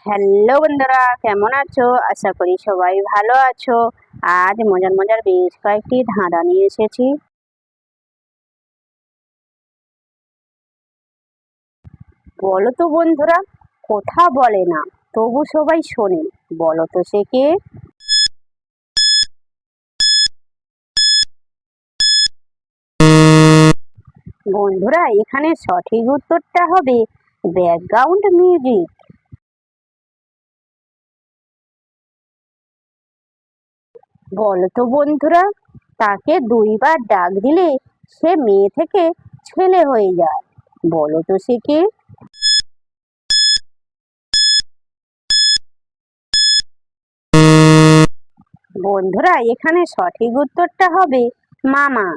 Hello বন্ধুরা, কেমন আছো? আশা করি সবাই ভালো আছো। আজ মজার মজার বেশ কয়েকটি ধাঁধা নিয়ে এসেছি। বলো তো বন্ধুরা, কথা বলে না তবু সবাই শোনে, বলো তো সে কে? বন্ধুরা, এখানে সঠিক উত্তরটা হবে ব্যাকগ্রাউন্ড মিউজিক। বলো তো বন্ধুরা, তাকে দুইবার ডাক দিলে সে মেয়ে থেকে ছেলে হয়ে যায়, বলো তো সে কে? বন্ধুরা, এখানে সঠিক উত্তরটা হবে মামা।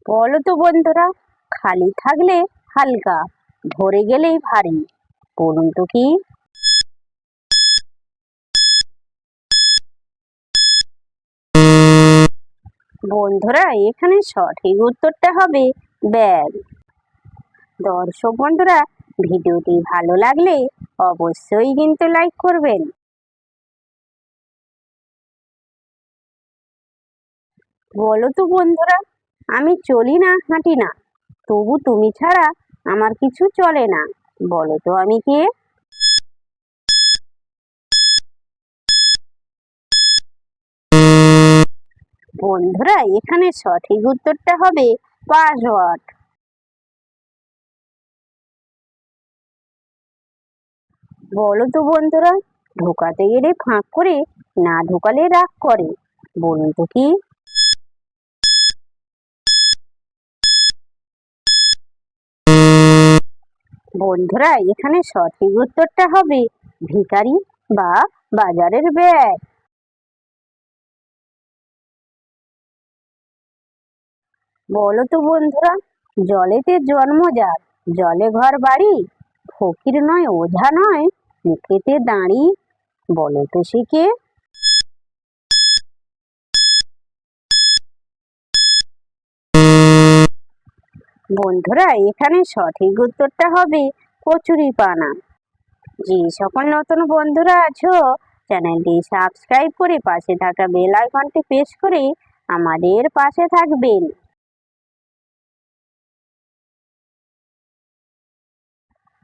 বলো তো বন্ধুরা, খালি থাকলে হালকা, ভরে গেলেই ভারী, বলুন তো কি? বন্ধুরা, এখানে সঠিক উত্তরটা হবে ব্যাগ। দর্শক বন্ধুরা, ভিডিওটি ভালো লাগলে অবশ্যই কিন্তু লাইক করবেন। বলো তো বন্ধুরা, আমি চলি না হাঁটি না, তবু তুমি ছাড়া আমার কিছু চলে না, বলো তো আমি কে? বন্ধুরা, এখানে সঠিক উত্তরটা হবে পাসওয়ার্ড। বলো তো বন্ধুরা, ঢোকাতে গেলে ফাঁক করে, না ঢোকালে রাগ করে, বলুন তো কি? বন্ধুরা, এখানে সঠিক উত্তরটা হবে ভিখারি বা বাজারের ব্যাগ। বলো তো বন্ধুরা, জলেতে জন্ম যার, জলে ঘর বাড়ি, ফকির নয় ওঝা নয়, মুখেতে দাঁড়ি, বলো তো সে কে? বন্ধুরা, এখানে সঠিক উত্তরটা হবে কচুরি পানা। যে সকল নতুন বন্ধুরা আছো, চ্যানেলটি সাবস্ক্রাইব করে পাশে থাকা বেল আইকনটি প্রেস করে আমাদের পাশে থাকবেন।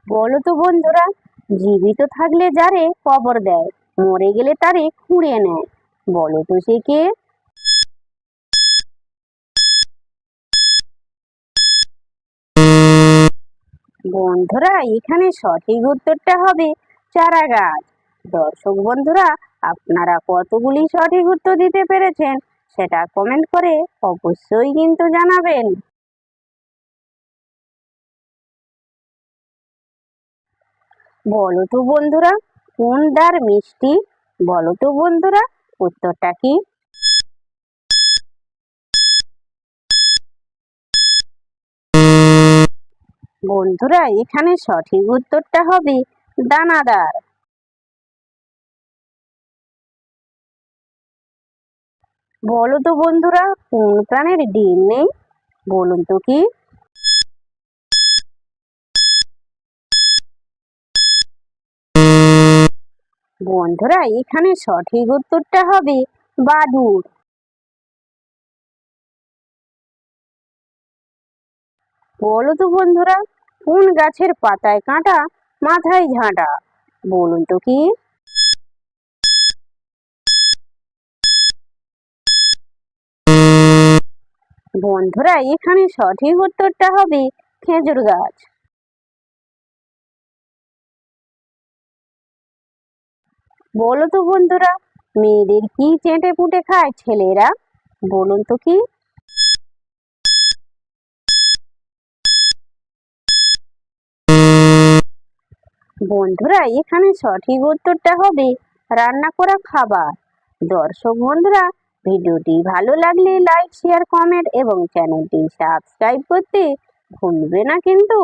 বলো তো বন্ধুরা, জীবিত থাকলে যারে কবর দেয়, মরে গেলে তারে খুঁড়ে নেয়, বলো তো সে কে? বন্ধুরা, এখানে সঠিক উত্তরটা হবে চারা গাছ। দর্শক বন্ধুরা, আপনারা কতগুলি সঠিক উত্তর দিতে পেরেছেন সেটা কমেন্ট করে অবশ্যই কিন্তু জানাবেন। বলো তো বন্ধুরা, কোন দ্বার মিষ্টি? বলো তো বন্ধুরা, উত্তরটা কি? বন্ধুরা, এখানে সঠিক উত্তরটা হবে দানাদার। বলো তো বন্ধুরা, কোন প্রাণীর ডিম নেই? বলুন তো কি? বন্ধুরা, এখানে সঠিক উত্তরটা হবে বাদুড়। বলো তো বন্ধুরা, কোন গাছের পাতায় কাঁটা, মাথায় ঝাঁটা, বলুন তো কি? বন্ধুরা, এখানে সঠিক উত্তরটা হবে খেজুর গাছ। বলো তো বন্ধুরা, মেয়েদের কি চেটে পুটে খায় ছেলেরা? বলুন তো কি? বন্ধুরা, এখানে সঠিক উত্তরটা হবে রান্না করা খাবার। দর্শক বন্ধুরা, ভিডিওটি ভালো লাগলে লাইক শেয়ার কমেন্ট এবং চ্যানেলটি সাবস্ক্রাইব করতে ভুলবে না কিন্তু।